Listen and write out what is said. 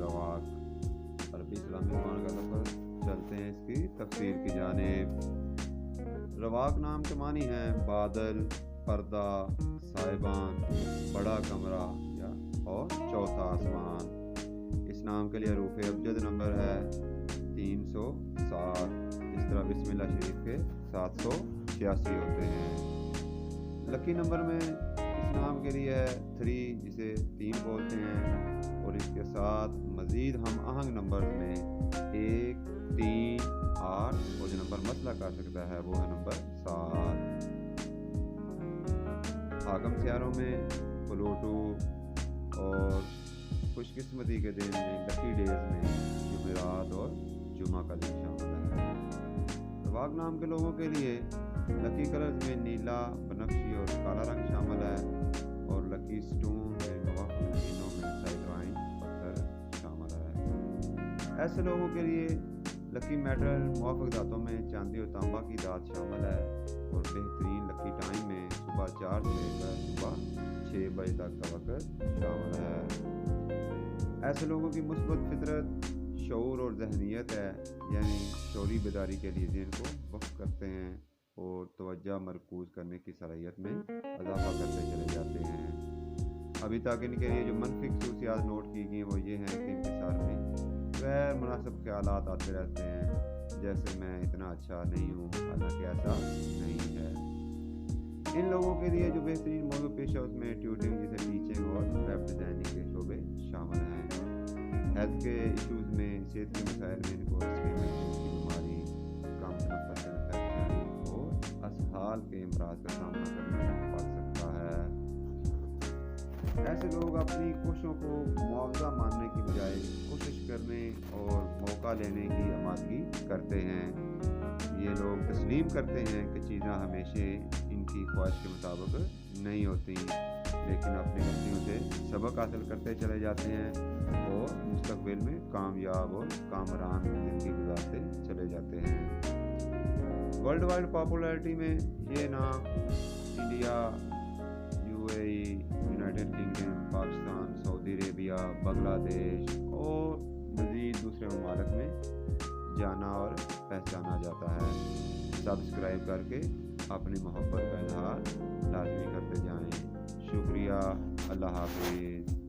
रवाक अरबी इस्लामी ज़ुबान का लफ्ज़। चलते हैं इसकी तफसीर की जानिब। रवाक नाम के मानी हैं बादल, पर्दा, साहिबान, बड़ा कमरा या और चौथा आसमान। इस नाम के लिए हरूफ अबजद नंबर है 307। इस तरह बिस्मिल्लाह शरीफ के 786 होते हैं। लकी नंबर में इस नाम के लिए है 3, जिसे 3 बोलते हैं, और इसके साथ मज़ीद हम आहंग नंबर में 1, 3, 8 और जो नंबर मसला कर सकता है वो है नंबर 7। आगम सियारों में प्लूटो और खुशकिस्मती के दिन में लकी डेज में जुमेरात और जुमा का दिन शामिल है। रवाक नाम के लोगों के लिए लकी कलर्स में नीला, बनफशी और काला रंग शामिल है, और लकी स्टोन में मुवाफ़िक़ महीनों में साइट्राइन पत्थर शामिल है। ऐसे लोगों के लिए लकी मेटल मुवाफ़िक़ धातों में चांदी और तांबा की धात शामिल है, और बेहतरीन लकी टाइम में सुबह 4 से लेकर सुबह 6 बजे तक का वक्त शामिल है। ऐसे लोगों की मुस्बत फितरत, शऊर और जहनीत है, यानी शौरी बेदारी के लिए ज़हन को वक्फ करते हैं और तवज्जो मरकूज़ करने की सलाहियत में इजाफा करते चले जाते हैं। अभी तक इनके लिए जो मनफी खसूसियात नोट की गई वो ये हैं कि इनके सर में गैर मुनासिब ख्यालात आते रहते हैं, जैसे मैं इतना अच्छा नहीं हूँ, हालांकि ऐसा नहीं है। इन लोगों के लिए जो बेहतरीन मौजू पेश है उसमें ट्यूटिंग जैसे टीचिंग और वेब डिज़ाइनिंग के शोबे शामिल हैं। हेल्थ के इश्यूज़ में, सेहत के मसाइल में इनको की बीमारी, कम तनफ़्फ़ुस इन्फेक्शन और असहाल के अमराज का सामना करना पड़ सकता है। ऐसे लोग अपनी कोशिशों को मुआवजा मानने की बजाय कोशिश करने और मौका लेने की आमादगी करते हैं। ये लोग तस्लीम करते हैं कि चीज़ें हमेशा इनकी ख्वाहिश के मुताबिक नहीं होती, लेकिन अपनी गलतियों से सबक हासिल करते चले जाते हैं और मुस्तक़बिल में कामयाब और कामरान ज़िंदगी गुजारते चले जाते हैं। वर्ल्ड वाइड पॉपुलैरिटी में ये नाम India, UAE, United kingdom, Pakistan, Saudi Arabia, Bangladesh और मज़ीद दूसरे ममालिक में जाना और पहचाना जाता है। सब्सक्राइब करके अपनी मोहब्बत का इजहार लाजमी करते जाएं। शुक्रिया। अल्लाह हाफ़िज़।